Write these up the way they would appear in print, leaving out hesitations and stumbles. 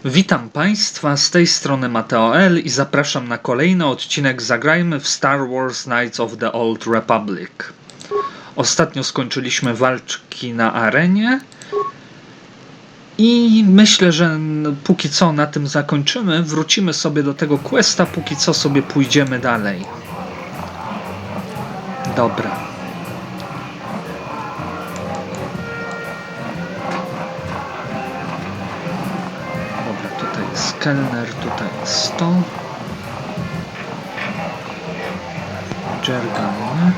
Witam Państwa, z tej strony MateoL i zapraszam na kolejny odcinek Zagrajmy w Star Wars Knights of the Old Republic. Ostatnio skończyliśmy walki na arenie i myślę, że póki co na tym zakończymy. Wrócimy sobie do tego questa, póki co sobie pójdziemy dalej. Dobra. Tutaj jest kelner, tutaj jest to. Dziergamy.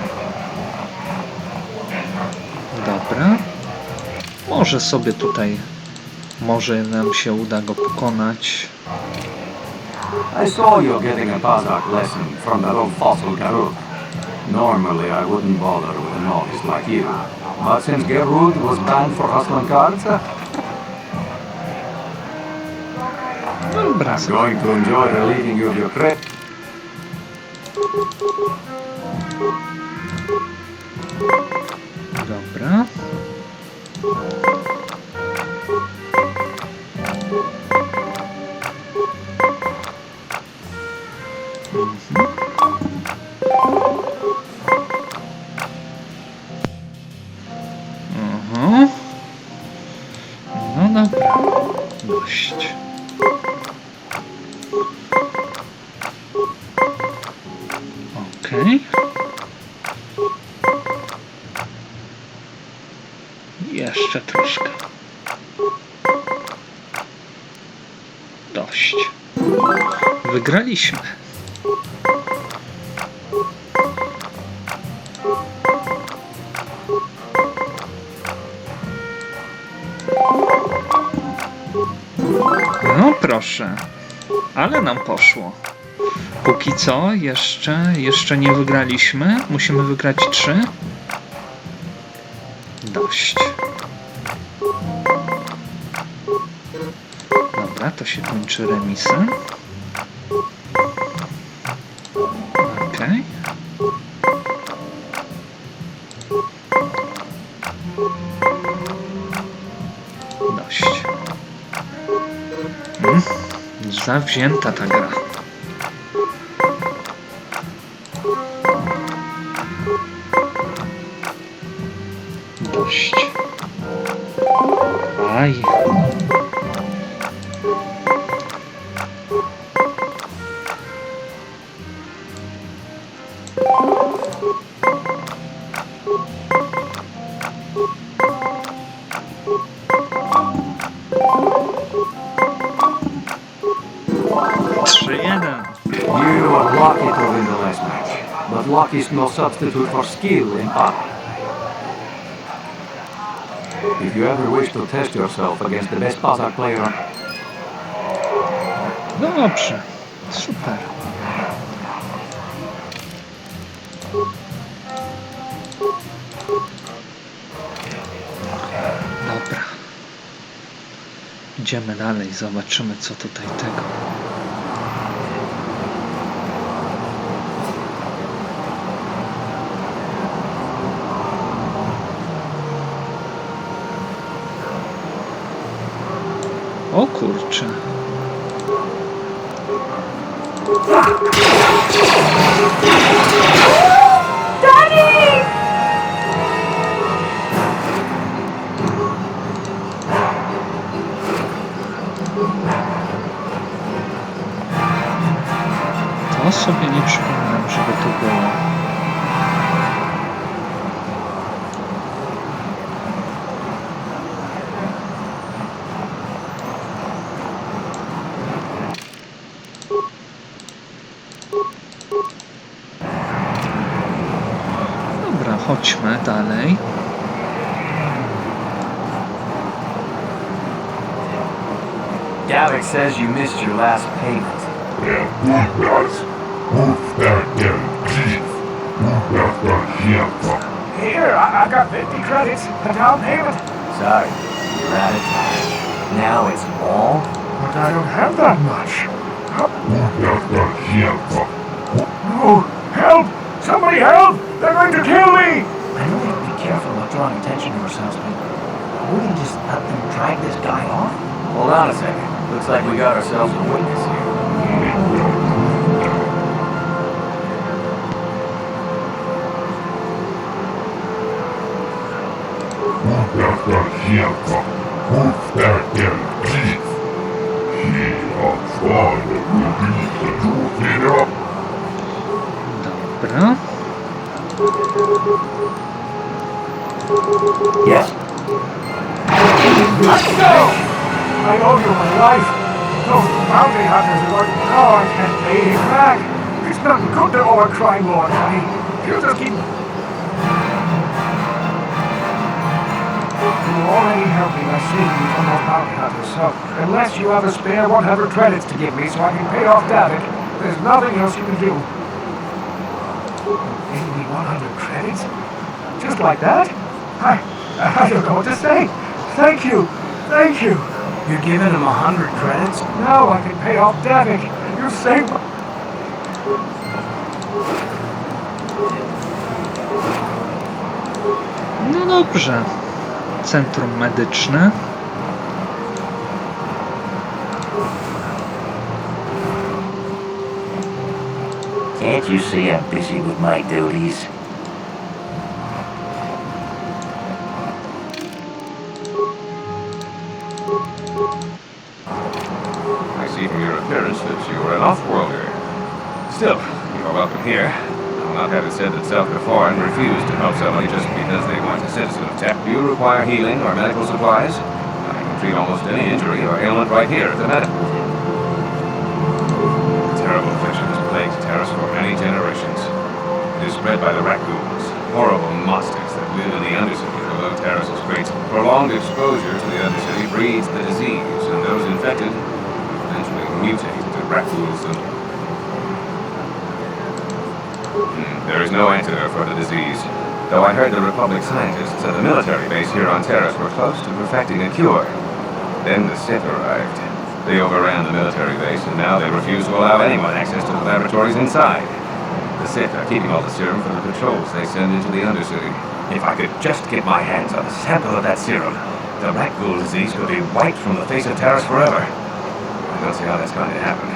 Dobra. Może sobie tutaj, może nam się uda go pokonać. I saw you getting a Bazak lesson from that old fossil Garud. Normally I wouldn't bother with a novice like you, but since Garud was banned for hustling cards, Dobra. I'm going to enjoy relieving you of your trip. Dobra. No dobra. Dość. Okej. Jeszcze troszkę. Dość. Wygraliśmy. No proszę. Ale nam poszło. Póki co jeszcze nie wygraliśmy. Musimy wygrać 3. Dość. Dobra, to się kończy remisem. Okej. Dość. Zawzięta ta gra. Dość. Aj. You are lucky to win the last match, but luck is no substitute for skill in battle. If you ever wish to test yourself against the best Bazak player... Dobrze. Super. Dobra. Idziemy dalej, zobaczymy co tutaj tego. O kurczę. Taris! To sobie nie przypominam, żeby to było. Dobra, chodźmy dalej. Gavik says you missed your last payment. Here, I got 50 credits, a down payment. Sorry, you're out of time. Now it's all... But I don't have that much. No, help! Somebody help! They're going to kill me! I know we have to be careful about drawing attention to ourselves, but we can just let them drag this guy off? Hold on a second. Looks like we got ourselves a witness here. Jaka sielka, wątek, siła twoje ulubieńce człowieka. Dobra. Yes. Let's go! I owe you my life. Those bounty hunters are going, oh, I can't pay you back. It's not good to owe a crime lord money. You just keep... You already helped me by saving me from those bounty hunters, so unless you have a spare 100 credits to give me so I can pay off Davik, there's nothing else you can do. Give me 100 credits? Just like that? I don't know what to say. Thank you. Thank you. You're giving him 100 credits? Now I can pay off Davik. You saved my... No dobrze. Centrum medyczne. Can't you see I'm busy with my duties? I see from your appearance that you are an off-worlder. Still, you are welcome here. I will not have it said that South Foreign refused to help somebody just because they weren't a citizen of Tech. Do you require healing or medical supplies? I can treat almost any injury or ailment right here at the medical. Terrible affliction has plagued Taris for many generations. It is spread by the raccoons, horrible monsters that live in the Undercity below Taris's crates. Prolonged exposure to the Undercity breeds the disease, and those infected eventually mutate into raccoons. There is no antidote for the disease, though I heard the Republic scientists at the military base here on Taris were close to perfecting a cure. Then the Sith arrived. They overran the military base, and now they refuse to allow anyone access to the laboratories inside. The Sith are keeping all the serum for the patrols they send into the Undercity. If I could just get my hands on a sample of that serum, the rat ghoul disease could be wiped from the face of Taris forever. I don't see how that's going to happen.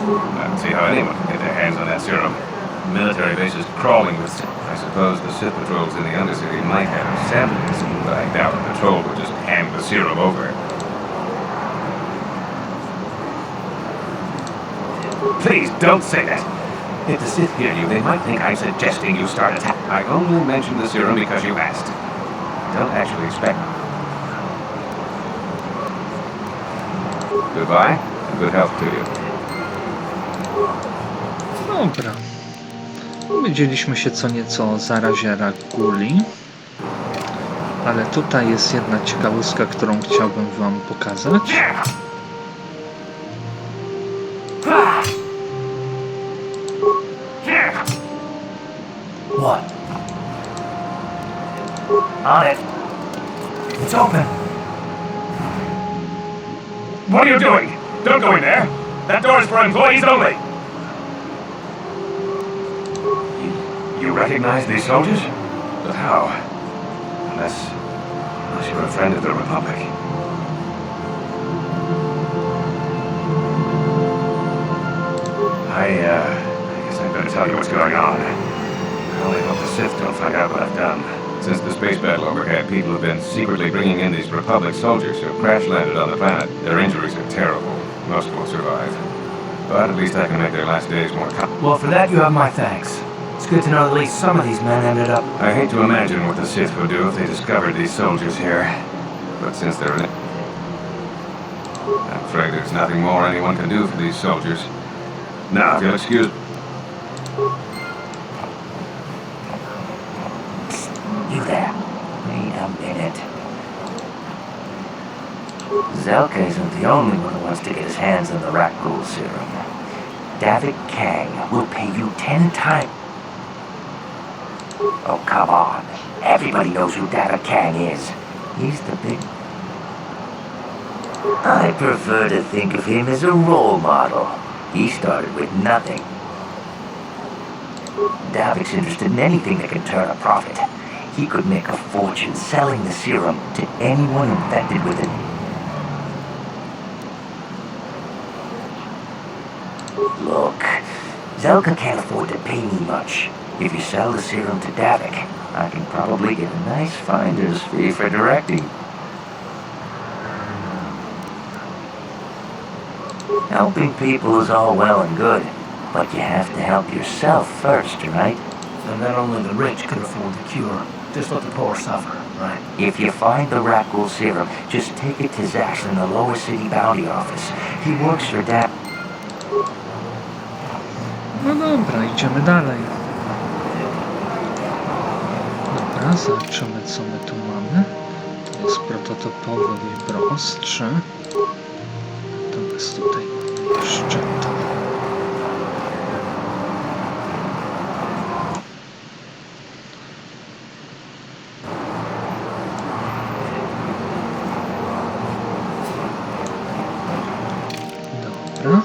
I don't see how anyone can get their hands on that serum. Military base is crawling with... I suppose the Sith patrols in the Undercity might have samples, but I doubt the patrol would just hand the serum over. Please, don't say that. If the Sith hear you, they might think I'm suggesting you start attacking. I only mentioned the serum because you asked. I don't actually expect... Goodbye, and good health to you. Dobra. Dowiedzieliśmy się co nieco o zarazie raguli. Ale tutaj jest jedna ciekawostka, którą chciałbym wam pokazać. What? On it. It's open. What are you doing? Don't go in there. That door is for employees only. You recognize these soldiers? But how? Unless you're a friend of the Republic. I guess I better tell you what's going on. I only hope the Sith don't find out what I've done. Since the space battle overhead, people have been secretly bringing in these Republic soldiers who have crash-landed on the planet. Their injuries are terrible. Most won't survive. But at least I can make their last days more Well, for that you have my thanks. It's good to know at least some of these men ended up... I hate to imagine what the Sith would do if they discovered these soldiers here. But since they're in it, I'm afraid there's nothing more anyone can do for these soldiers. Now, if you'll excuse... You there. Wait a minute. Zelka isn't the only one who wants to get his hands on the rat ghoul serum. Davik Kang will pay you 10 times... Oh, come on. Everybody knows who Davik Kang is. He's the big... I prefer to think of him as a role model. He started with nothing. Davik's interested in anything that can turn a profit. He could make a fortune selling the serum to anyone infected with it. Look, Zelka can't afford to pay me much. If you sell the serum to Davik, I can probably get a nice finder's fee for directing. Helping people is all well and good, but you have to help yourself first, right? And then only the rich could afford the cure. Just let the poor suffer, right? If you find the Rakghoul serum, just take it to Zax in the lower city bounty office. He works for Davik. No dobra, idziemy dalej. Dobra, zobaczymy co my tu mamy. To jest prototypowy wibrostrze. Natomiast tutaj mamy jeszcze to. Dobra.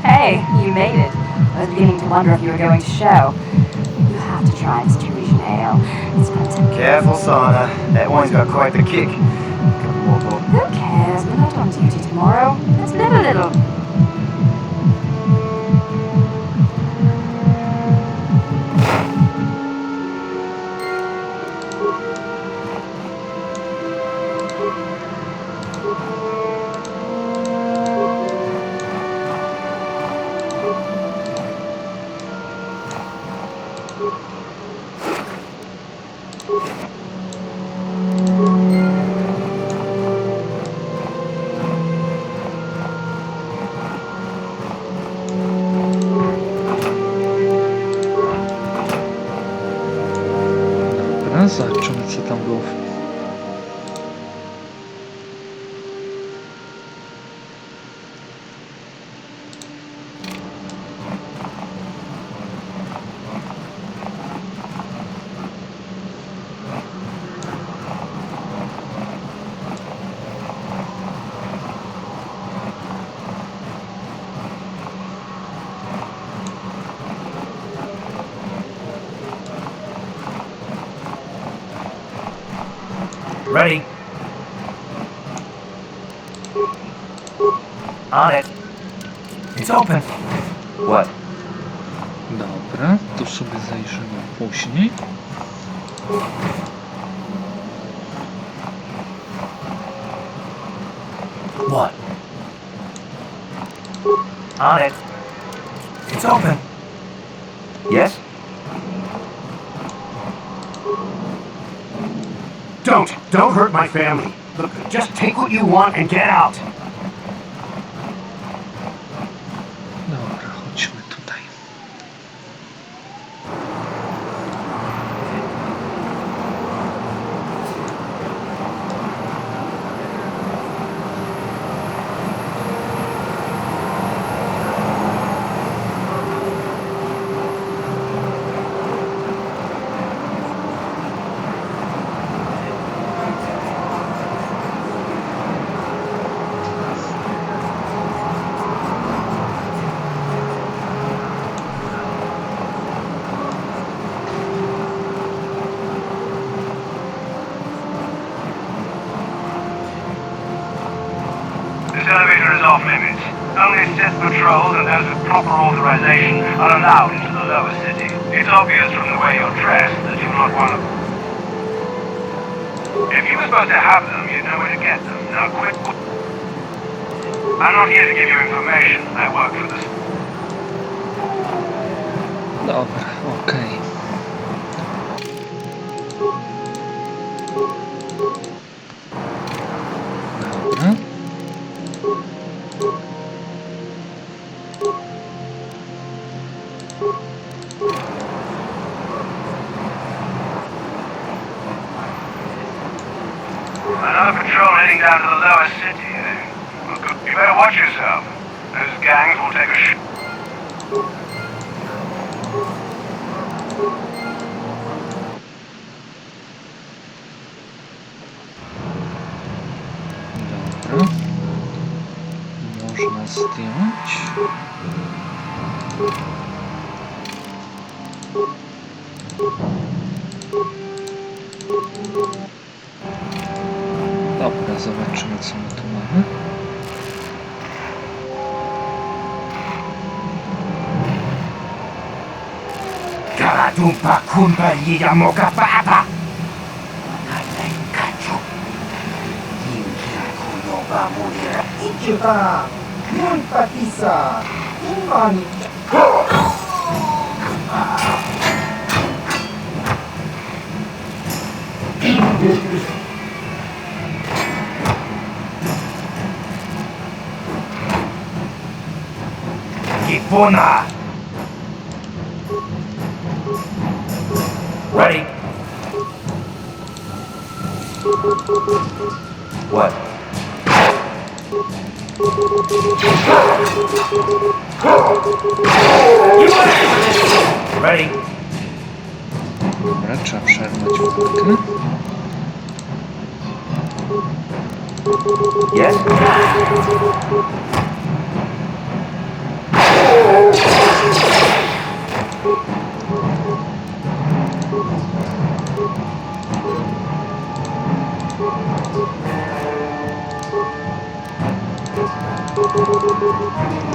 Hey, you made it. I was beginning to wonder if you were going to show. You have to try this Tunisian ale. It's fantastic. Careful, Sana. That wine's got quite the kick. Couple more bottles. Who cares? We're not on duty tomorrow. Let's live a little. Zobaczymy co tam było. Ready? On it. It's open. What? Dobra, tu sobie zajrzymy później. What? On it. It's open. Yes? Don't hurt my family. Look, just take what you want and get out. Dobra, chodźmy tutaj. This elevator is off limits. Only set patrols and those with proper authorization are allowed into the lower city. It's obvious from the way you're dressed that you're not one of them. If you were supposed to have them, you'd know where to get them. Now quit. I'm not here to give you information. I work for the... Dobra, okej. Dobra. Another patrol heading down to the lower city. You better watch yourself. Those gangs will take a Dobra. Można zdjąć. Dobra, zobaczymy co my tu mamy. Karadumpa kumpa liya moka papa. Nanay kacho. Hindi kuno ba muna. Ichuta! Muy patisa! Imani! Ipona! Ready? What? Ready? Dobra, trzeba przerwać walkę. Yes?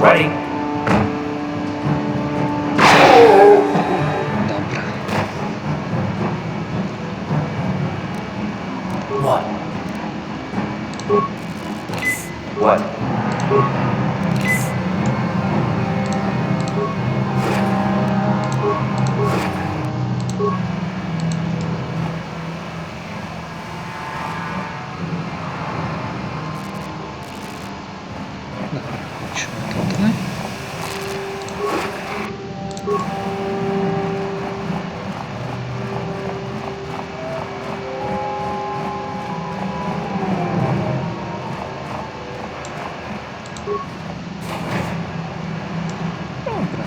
Ready? Dobra. What? What? Dobra, chodźmy tutaj. Dobra.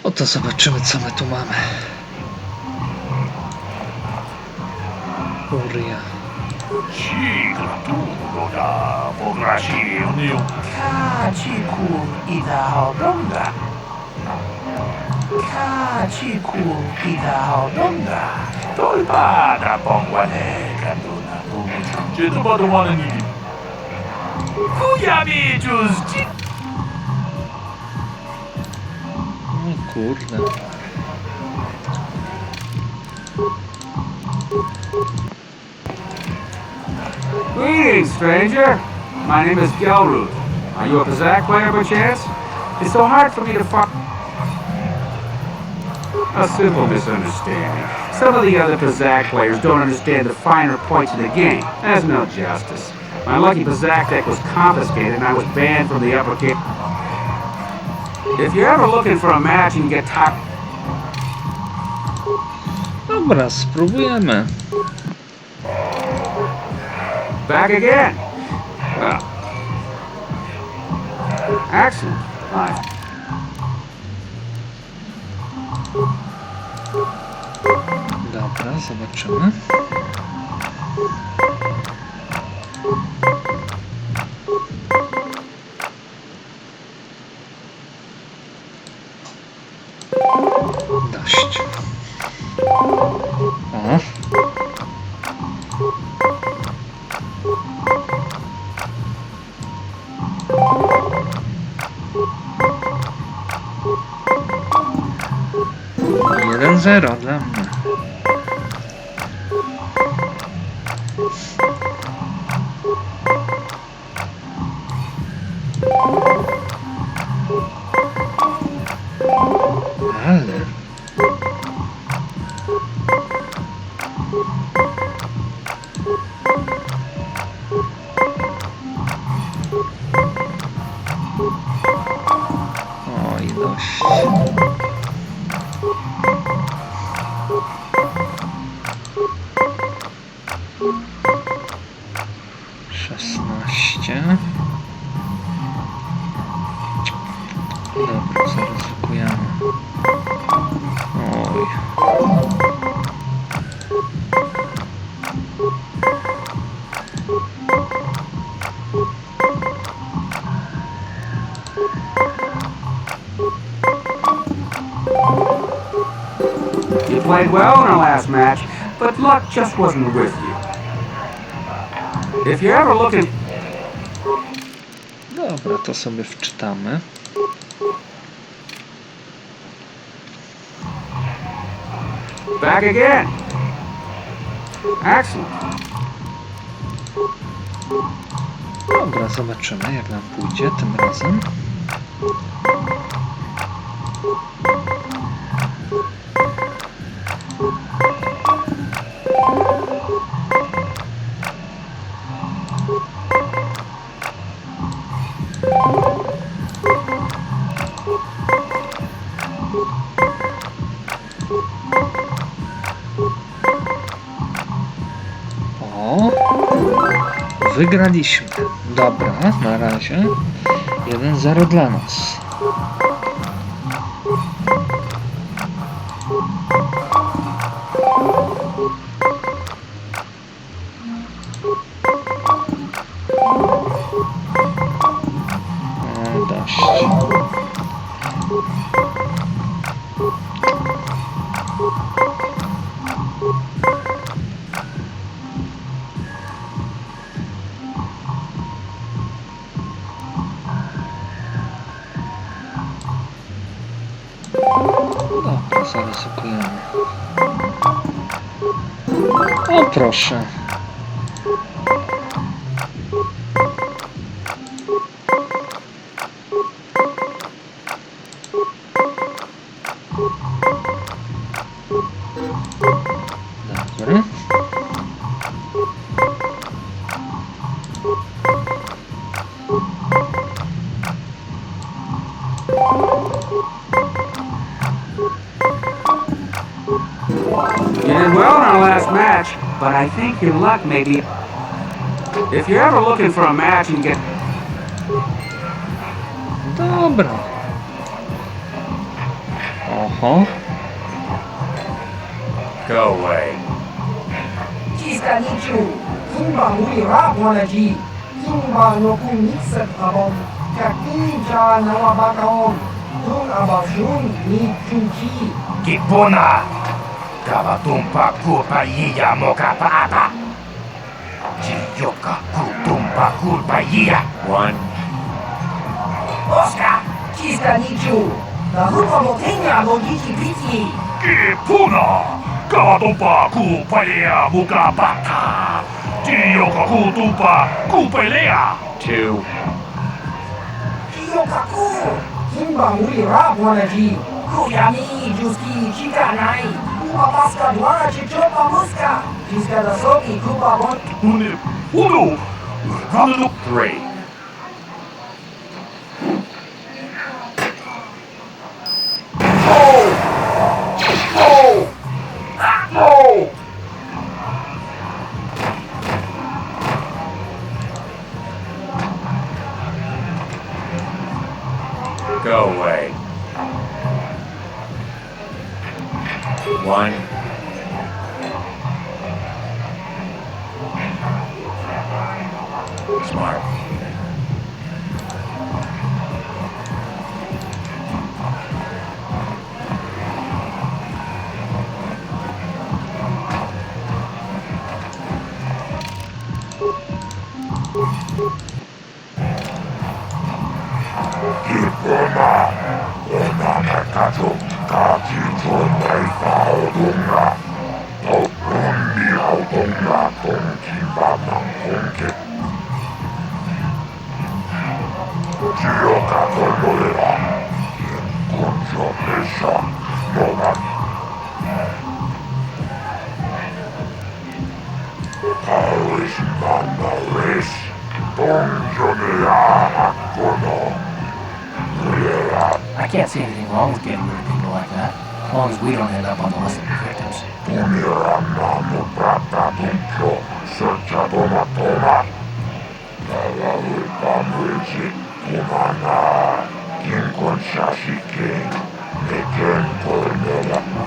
Oto zobaczymy co my tu mamy. Furia. Kachiku idahadonda. Kachiku idahadonda. Tolpada pongwane kaduna tumuchu. Jetu badawana nigi. Kuyami juzji. O kurde. Greetings, stranger. My name is Gelroot. Are you a Pazak player by chance? It's so hard for me to find... A simple misunderstanding. Some of the other Pazak players don't understand the finer points of the game. There's no justice. My lucky Pazak deck was confiscated and I was banned from the upper game. If you're ever looking for a match and get tired... Dobra, spróbujemy. Back again. Well, excellent. Fine. Dobra, zobaczymy. Dość. O. Jeden zero dla mnie. Ale... Oj, dość. Dobra, zaryzykujemy. Oj. You played well in our last match, but luck just wasn't with you. If you're ever looking... Dobra, to sobie wczytamy. Back again. Excellent. Dobra, zobaczymy jak nam pójdzie tym razem. O, wygraliśmy. Dobra, na razie 1-0 dla nas. Dość. Dobra, zaryzykujemy. O proszę. Dobra. You did well in our last match, but I think your luck may be... If you're ever looking for a match and get... Dobra. Oho. Go away. Ciska Niczu, Kimba mówi Rabłonedzi, Kimba no kumitset abon, Kakinja na wabakaon, Tun abashun ni chunchi. Kipuna! Kawatumpa kurpa iya moka papa! Jiyoka kutumpa kurpa iya! One. Oska, Ciska Niczu, na hupa motenia logici piti. Kipuna! Kawatumpa kupalea muka pata! Jiyoka kutumpa kupelea! Two. Kiyokaku, Kimba mówi Rabłonedzi, Kuyami juski chikanai, Kupa paska dwana chichopa muska, Ciska da soki kupa bon. Uno! Uno! Three. Go away. One. Smart. Kaki tunai kau tunga. Tau tunni hau tunga. I can't see anything wrong with getting rid of people like that, as long as we don't end up on the list of the victims. Okay,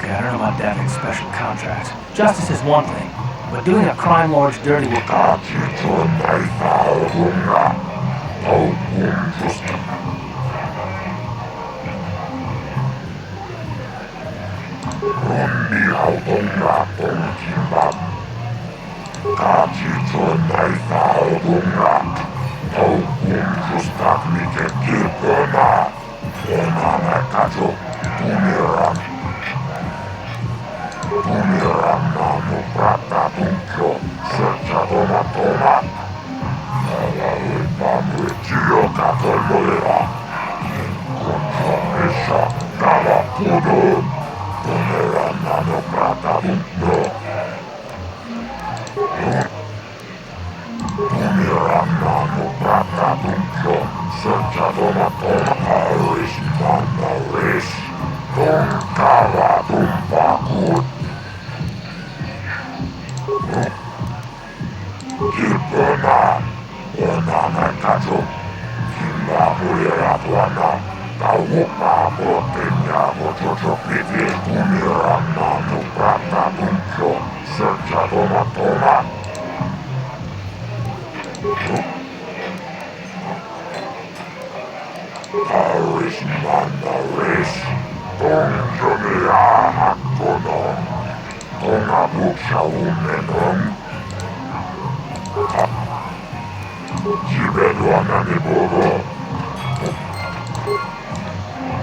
I don't know about Davik's special contracts. Justice is one thing, but doing a crime lord's dirty work...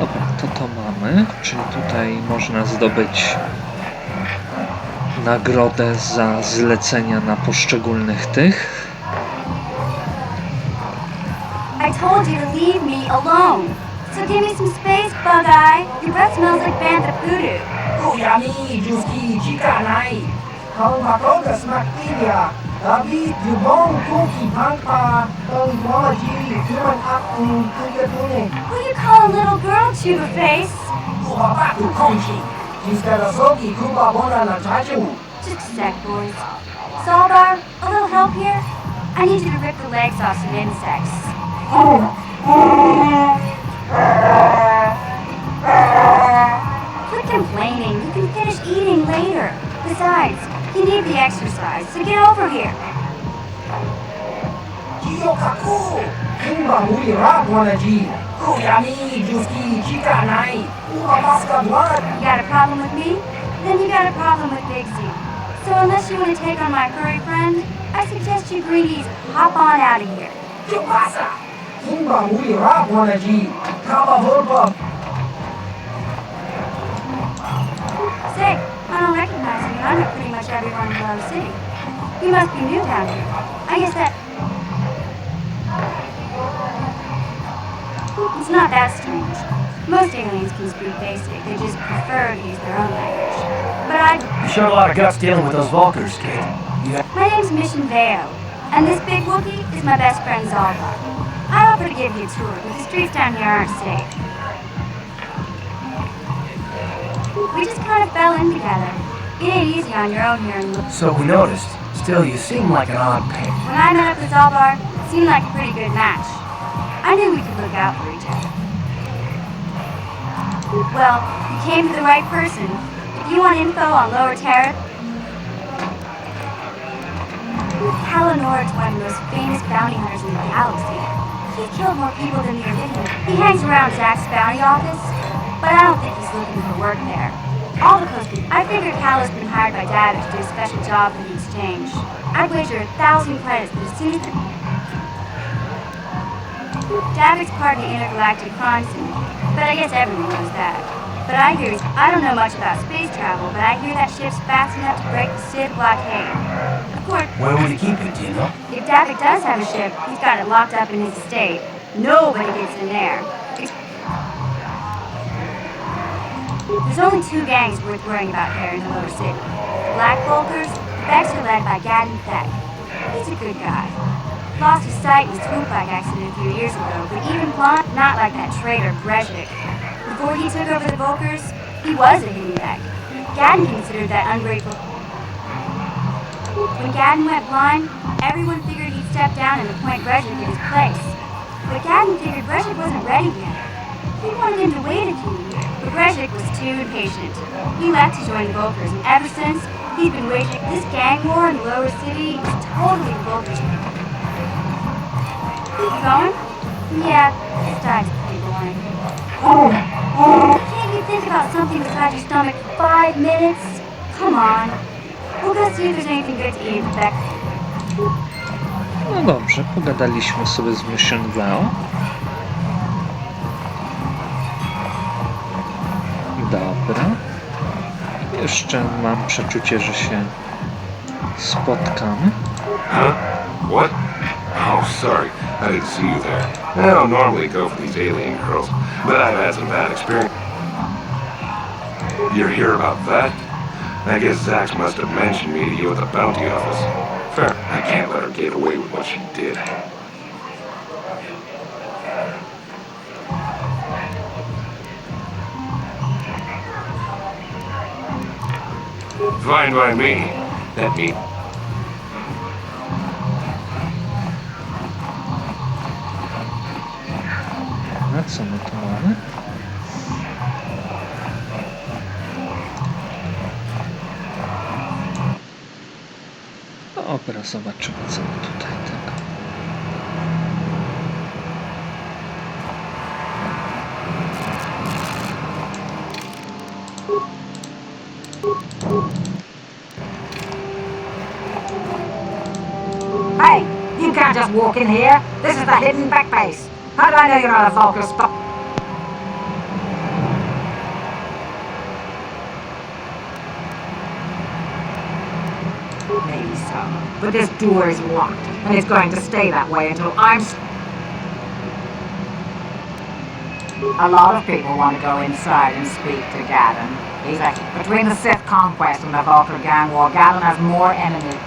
Dobra, to mamy, czyli tutaj można zdobyć nagrodę za zlecenia na poszczególnych tych. I told you to leave me alone. So give me some space, Bug-Eye. Your breath smells like bantha poodoo. Kuyami, Juski, Chikanai. Kaumakoga Smaktilia. David, Jubon, Kuki, Pankpa, Tongwaji, Human Akun, Kuyatune. Who you call a little girl, Tuba Face? Kuhabatu Konchi. Jiskarasoki, Kuba Bona Nataju. Just a sec, boys. Sawbar, a little help here? I need you to rip the legs off some insects. Quit complaining. You can finish eating later. Besides, you need the exercise, so get over here. Kiyokaku. Kimba Muli Rapwanaji. Kuyami, Juski, Chikanai. Ubamaska Blood. You got a problem with me? Then you got a problem with Big Z. So unless you want to take on my furry friend, I suggest you greedies hop on out of here. Kipasa. Kimba Muli Rapwanaji. Kaba Volpa. Say, I don't recognize you. I know pretty much everyone in Glow City. You must be new down here. I guess that... It's not that strange. Most aliens can speak basic. They just prefer to use their own language. But You showed a lot of guts dealing with those Vulkars, kid. My name's Mission Veo, and this big Wookiee is my best friend Zalbar. I offer to give you a tour, but the streets down here aren't safe. We just kind of fell in together. It ain't easy on your own here in Look. So we noticed. Still, you seem like an odd pair. When I met up with Zalbar, it seemed like a pretty good match. I knew we could look out for each other. Well, you came to the right person. If you want info on Lower Terra, Kalanorad's one of the most famous bounty hunters in the galaxy. He's killed more people than the original. He hangs around Jack's bounty office, but I don't think he's looking for work there. All the close people. I figured Cal has been hired by Dad to do a special job for the exchange. I'd wager 1,000 credits that as soon as Davik's part of the intergalactic crime syndicate, but I guess everyone knows that. But I don't know much about space travel, but I hear that ship's fast enough to break the Sith blockade. Of course, Where would he keep it, do you know? if Davik does have a ship, he's got it locked up in his estate. Nobody gets in there. There's only two gangs worth worrying about here in the lower city. The Black Volkers, the Becks are led by Gadden Feck. He's a good guy. Lost his sight in a swoop-bike accident a few years ago, but even blind, not like that traitor Brezhik. Before he took over the Volkers, he was a hidden Beck. Gadden considered that ungrateful. When Gadden went blind, everyone figured he'd step down and appoint Brezhik in his place. But Gadden figured Brezhik wasn't ready yet. He wanted him to wait a few years, but Brezhik was too impatient. He left to join the Volkers, and ever since, he's been waging this gang war in the lower city is totally the Volkers. Keep going? Yeah, this dive's pretty boring. Can't you think about something besides your stomach for 5 minutes? Come on. We'll go see if there's anything good to eat in Beck. No dobrze, pogadaliśmy sobie z Mission Leo. Dobra. Jeszcze mam przeczucie, że się spotkamy. Huh? What? Oh, sorry. I didn't see you there. I don't normally go for these alien girls, but I've had some bad experience. You're here about that? I guess Zax must have mentioned me to you at the bounty office. Fair. I can't let her get away with what she did. Fine by me. That means... Na co my tu mamy? Dobra, zobaczymy co my tutaj tego. Hey, you can't just walk in here. This is the hidden back base. How do I know you're not a Volker spot? Maybe so, but this door is locked, and it's going to stay that way until I'm... A lot of people want to go inside and speak to Gadden. He's like, between the Sith conquest and the Volker gang war, Gadden has more enemies.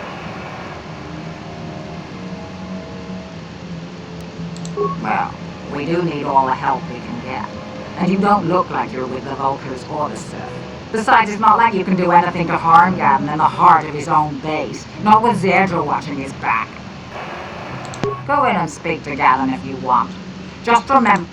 Well, we do need all the help we can get. And you don't look like you're with the Volkers or the Sith. Besides, it's not like you can do anything to harm Gadden in the heart of his own base. Not with Zedra watching his back. Go in and speak to Gadden if you want. Just remember...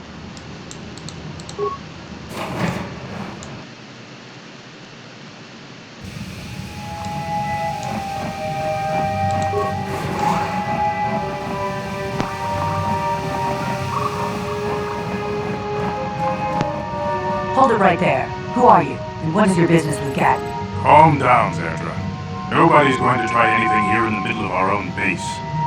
Hold it right there. Who are you? And what is your business with Gadden? Calm down, Zedra. Nobody's going to try anything here in the middle of our own base.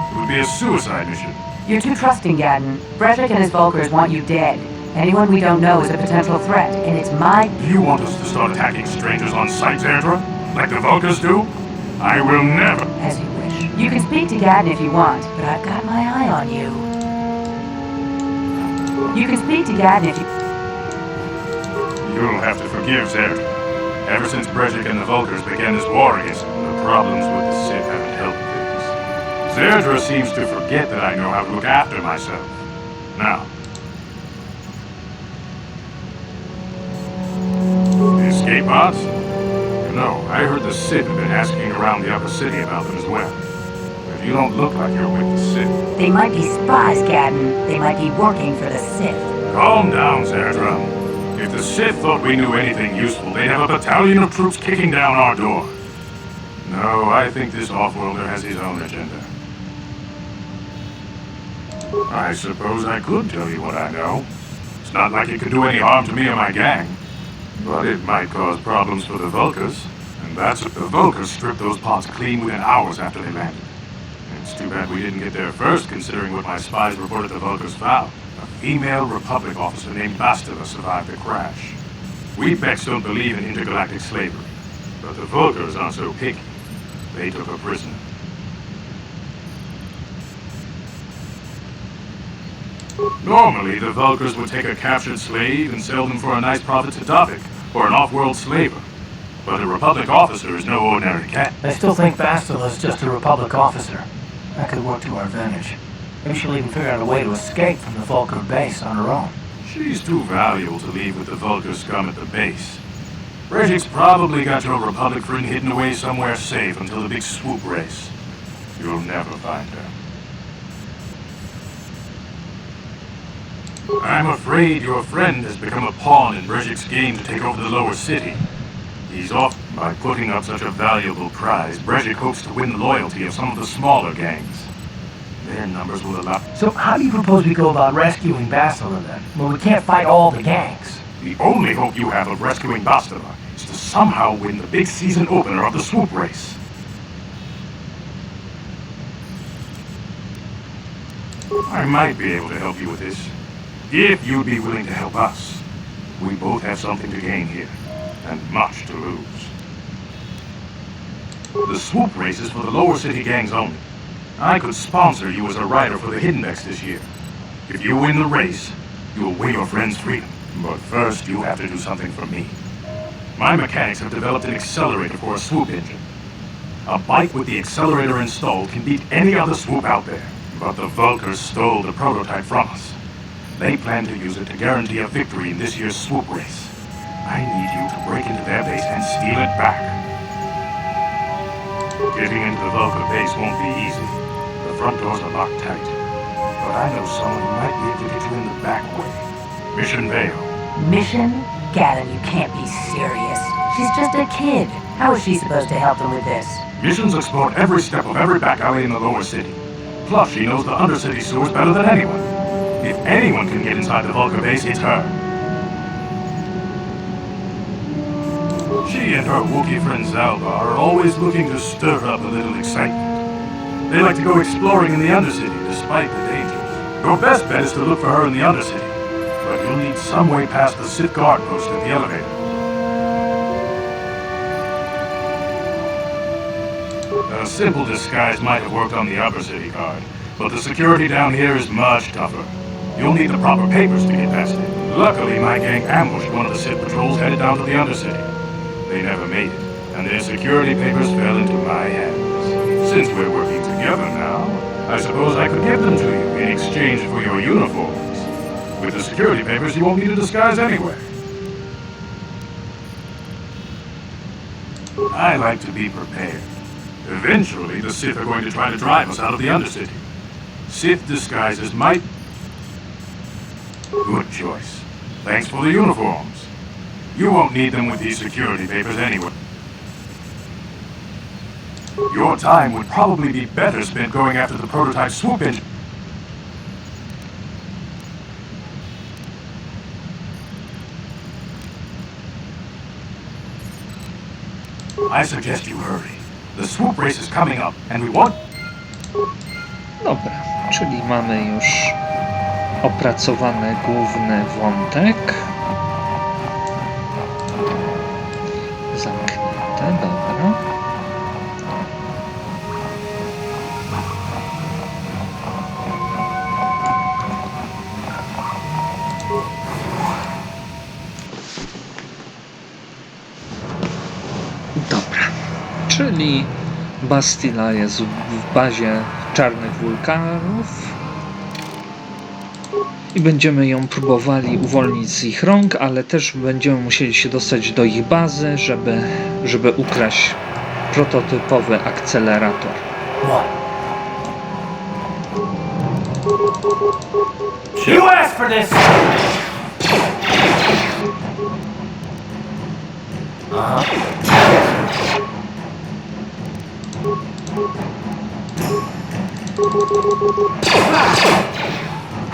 It would be a suicide mission. You're too trusting, Gadden. Brezhik and his Volkers want you dead. Anyone we don't know is a potential threat, and it's my... Do you want us to start attacking strangers on sight, Zedra? Like the Volkers do? I will never. As you wish. You can speak to Gadden if you want, but I've got my eye on you. You can speak to Gadden if you... You'll have to forgive Zedra. Ever since Brezhik and the Volkers began this war against them, the problems with the Sith haven't helped things. Zedra seems to forget that I know how to look after myself. Now. The escape pods? No, I heard the Sith have been asking around the upper city about them as well. But you don't look like you're with the Sith. They might be spies, Gadden. They might be working for the Sith. Calm down, Zedra. If the Sith thought we knew anything useful, they'd have a battalion of troops kicking down our door. No, I think this off-worlder has his own agenda. I suppose I could tell you what I know. It's not like it could do any harm to me or my gang. But it might cause problems for the Volkers. And that's if the Volkers stripped those pods clean within hours after they landed. It's too bad we didn't get there first, considering what my spies reported the Volkers found. A female Republic officer named Bastila survived the crash. We Becks don't believe in intergalactic slavery, but the Vulkars aren't so picky. They took her prisoner. Normally, the Vulkars would take a captured slave and sell them for a nice profit to Davik, or an off-world slaver. But a Republic officer is no ordinary cat. I still think Bastila is just a Republic officer. That could work to our advantage. Maybe she'll even figure out a way to escape from the Vulkar base on her own. She's too valuable to leave with the Vulkar scum at the base. Brejik's probably got your Republic friend hidden away somewhere safe until the big swoop race. You'll never find her. I'm afraid your friend has become a pawn in Brejik's game to take over the lower city. He's off by putting up such a valuable prize. Brejik hopes to win the loyalty of some of the smaller gangs. Their numbers will allow... So how do you propose we go about rescuing Bastila then? Well, we can't fight all the gangs. The only hope you have of rescuing Bastila is to somehow win the big season opener of the swoop race. I might be able to help you with this, if you'd be willing to help us. We both have something to gain here, and much to lose. The swoop race is for the lower city gangs only. I could sponsor you as a rider for the Hidden Becks this year. If you win the race, you'll win your friend's freedom. But first, you have to do something for me. My mechanics have developed an accelerator for a swoop engine. A bike with the accelerator installed can beat any other swoop out there. But the Vulkars stole the prototype from us. They plan to use it to guarantee a victory in this year's swoop race. I need you to break into their base and steal it back. Getting into the Vulkar base won't be easy. The front doors are locked tight. But I know someone who might be able to get you in the back way. Mission Vale. Mission? Gavin, you can't be serious. She's just a kid. How is she supposed to help them with this? Missions explore every step of every back alley in the lower city. Plus, she knows the undercity sewers better than anyone. If anyone can get inside the Vulkar base, it's her. She and her Wookiee friend Zalba are always looking to stir up a little excitement. They like to go exploring in the Undercity, despite the dangers. Your best bet is to look for her in the Undercity, but you'll need some way past the Sith guard post at the elevator. A simple disguise might have worked on the Upper City guard, but the security down here is much tougher. You'll need the proper papers to get past it. Luckily, my gang ambushed one of the Sith patrols headed down to the Undercity. They never made it, and their security papers fell into my hands. Since we're working together now, I suppose I could give them to you in exchange for your uniforms. With the security papers, you won't need a disguise anyway. I like to be prepared. Eventually, the Sith are going to try to drive us out of the Undercity. Sith disguises might... Good choice. Thanks for the uniforms. You won't need them with these security papers anyway. Your time would probably be better spent going after the prototype swoop engine. I suggest you hurry. The swoop race is coming up, and we want... Dobra, czyli mamy już opracowany główny wątek. Zamknięte, dobra. Dobra, czyli Bastila jest w bazie czarnych wulkanów i będziemy ją próbowali uwolnić z ich rąk, ale też będziemy musieli się dostać do ich bazy, żeby ukraść prototypowy akcelerator. You asked for this!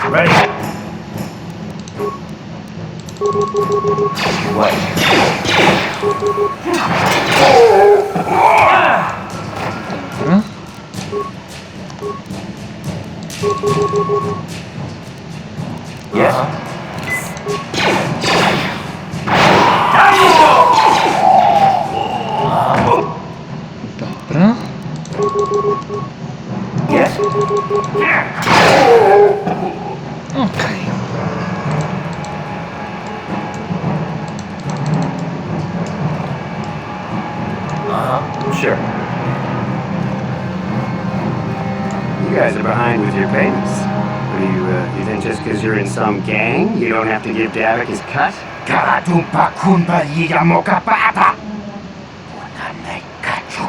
Ready? What? Dobra. Yes. Dobra. Yes? Okej. Sure. You guys are behind with your payments. What do you think just because you're in some gang, you don't have to give Davik his cut? Karatumpa kunpa yiyamoka pata. Punanay kachu.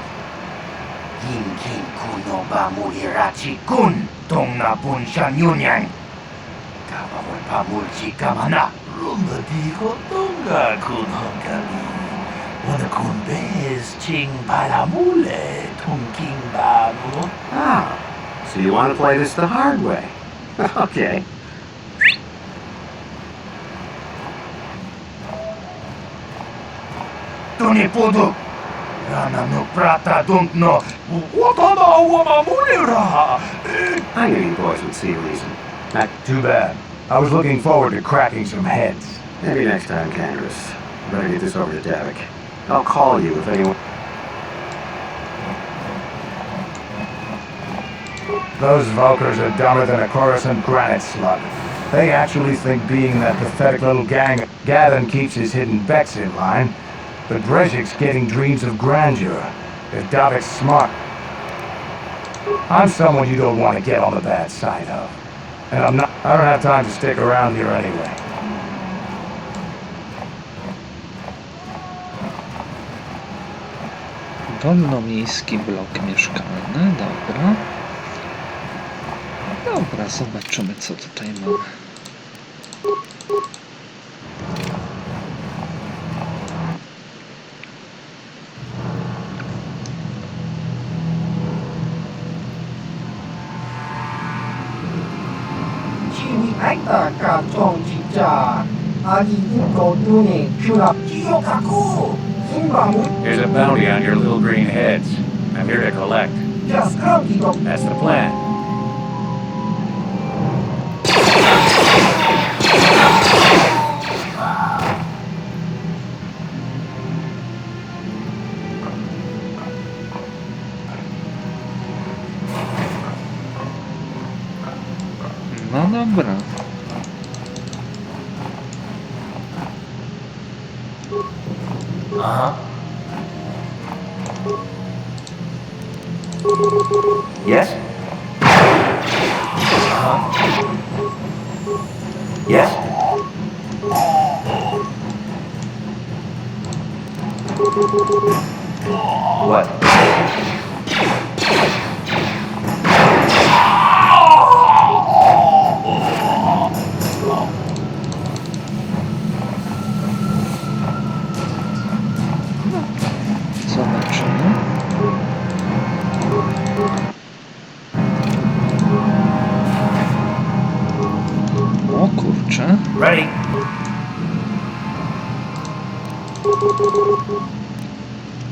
Hinkin kuno ba muhirachi kun. Tong na pun siya yunyan. Kawawal pa mulchi kamana. Rumadi ko tonga kun hongkali. Wana kun bez ching palamule. Tongking babu. Ah, so you want to play this the hard way? Okay. Tony Pudu. Rana no prata don't know. What on wama mulira? I knew you boys would see a reason. Too bad. I was looking forward to cracking some heads. Maybe next time, Candace. Better get this over to Davik. I'll call you if anyone... Those Vulkars are dumber than a Coruscant granite slug. They actually think being that pathetic little gang Gavin keeps his hidden bets in line, but Brezhik's getting dreams of grandeur. If Davik's smart. I'm someone you don't want to get on the bad side of. And I don't have time to stick around here anyway. Dolnomiejski blok mieszkalny, dobra. Dobra, zobaczymy co tutaj mamy. Here's a bounty on your little green heads. I'm here to collect. That's the plan. No dobra. Yes? Yes? What? Zobaczymy. O kurczę. Ready?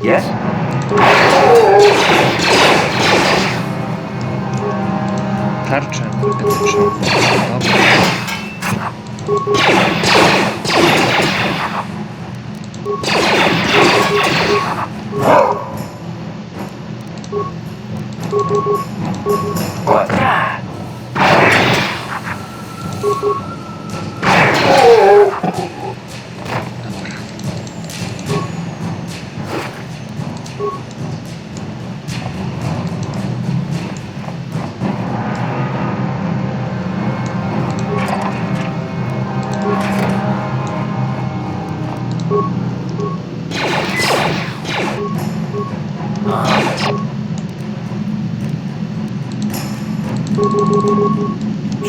Yes? Tarczę energetyczną. Dobra. What?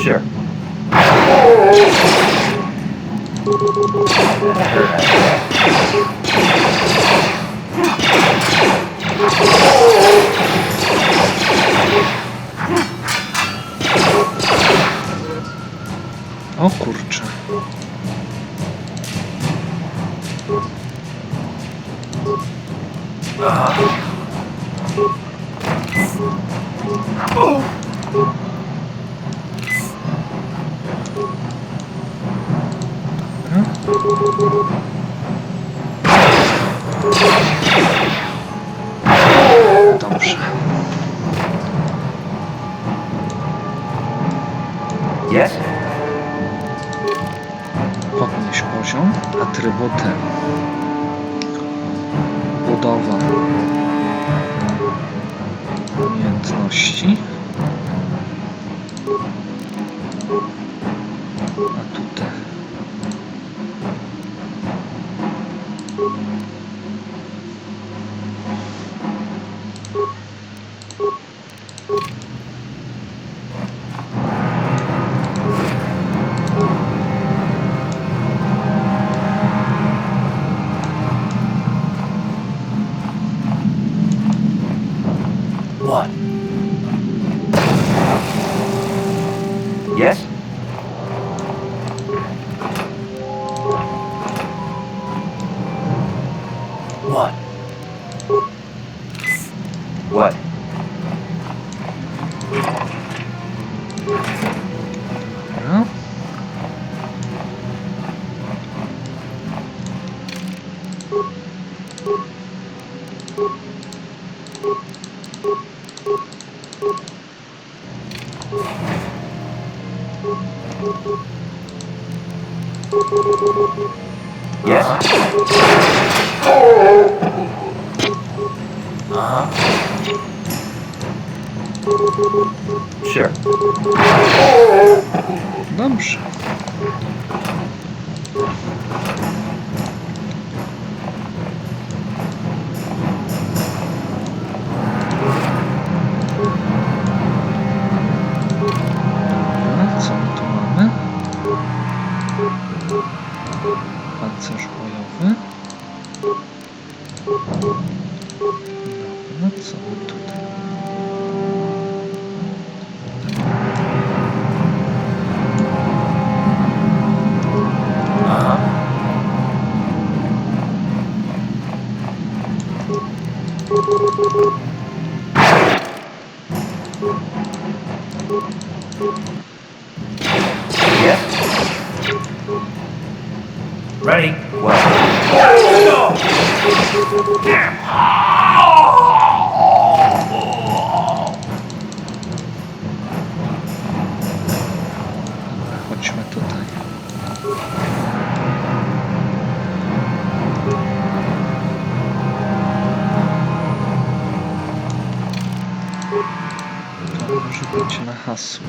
Sure. O kurczę. Yes? Podnieś poziom. Atrybuty. Budowa. Umiejętności. Atuty. What? Yes? What? What? Dobra. Yes? Sure. Dobrze. Dobra, co my tu mamy? Pancerz bojowy. Dobra, co my tutaj? Yes? Ready? What? Chodźmy tutaj. To może być na hasło.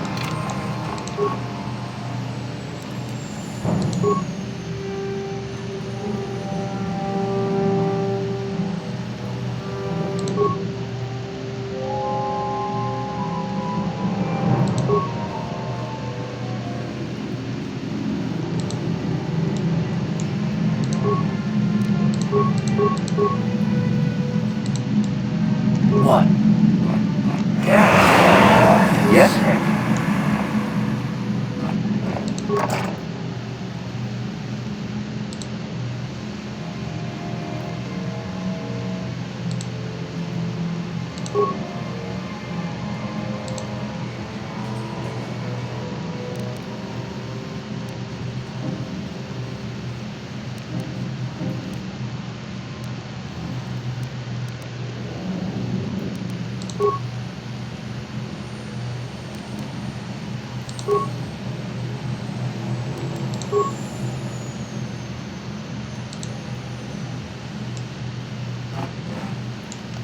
What? Yes?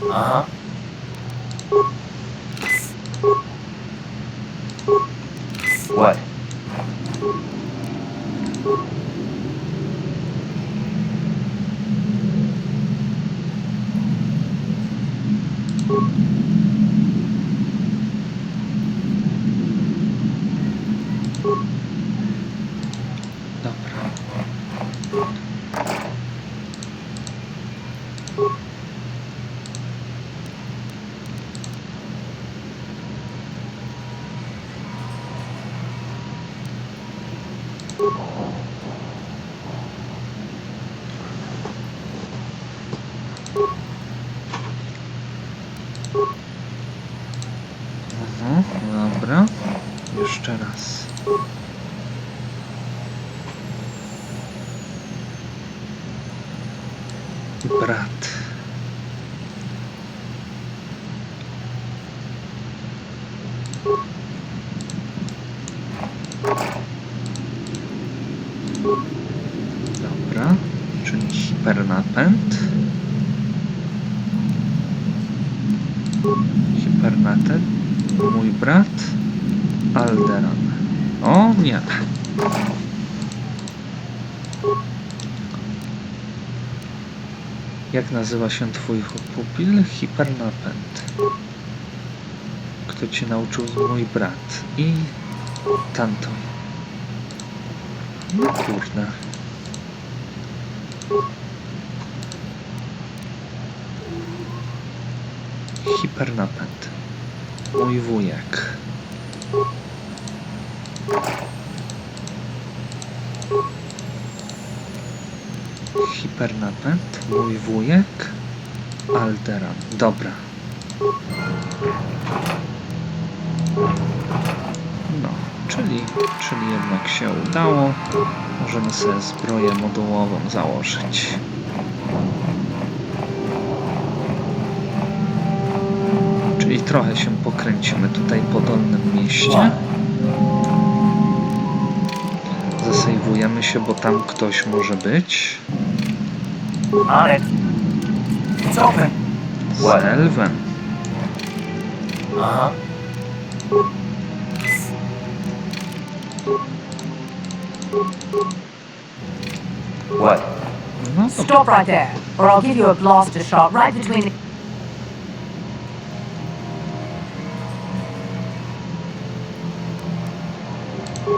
Uh-huh. What? Dobra. Dobra. Jeszcze raz. Brat. Mój brat Alderan. O nie. Jak nazywa się twój pupil? Hipernapęd. Kto cię nauczył? Mój brat. I tamto. No kurde. Hipernapęd. Mój wujek. Hipernapęd. Mój wujek. Alderan. Dobra. No, czyli jednak się udało. Możemy sobie zbroję modułową założyć. Czyli trochę się pokręcimy tutaj po Dolnym Mieście. Zasejwujemy się, bo tam ktoś może być. Z elfem. What? No, Stop right there, or I'll give you a blaster shot right between the...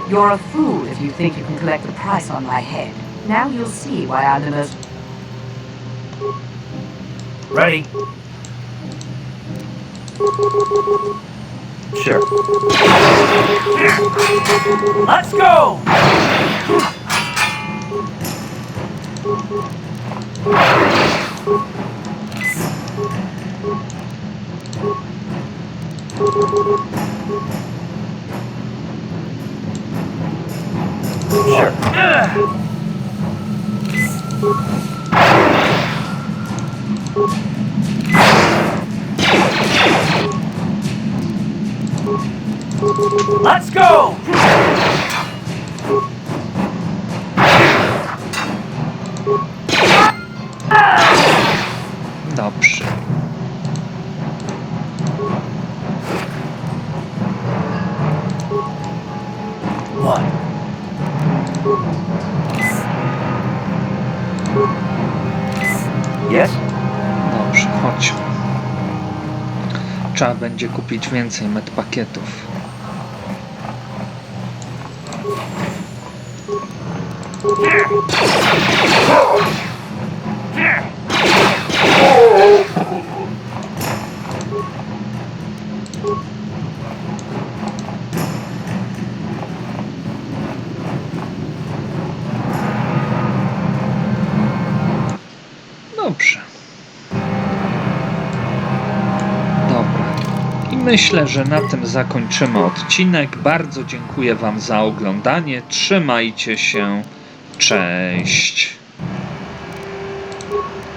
You're a fool if you think you can collect the price on my head. Now you'll see why I'm the most... Ready? Sure. Let's go! Sure. Let's go! dobrze. Yes? Dobrze, chodźmy. Trzeba będzie kupić więcej medpakietów. Dobrze. Dobra. I myślę, że na tym zakończymy odcinek. Bardzo dziękuję Wam za oglądanie. Trzymajcie się. Cześć.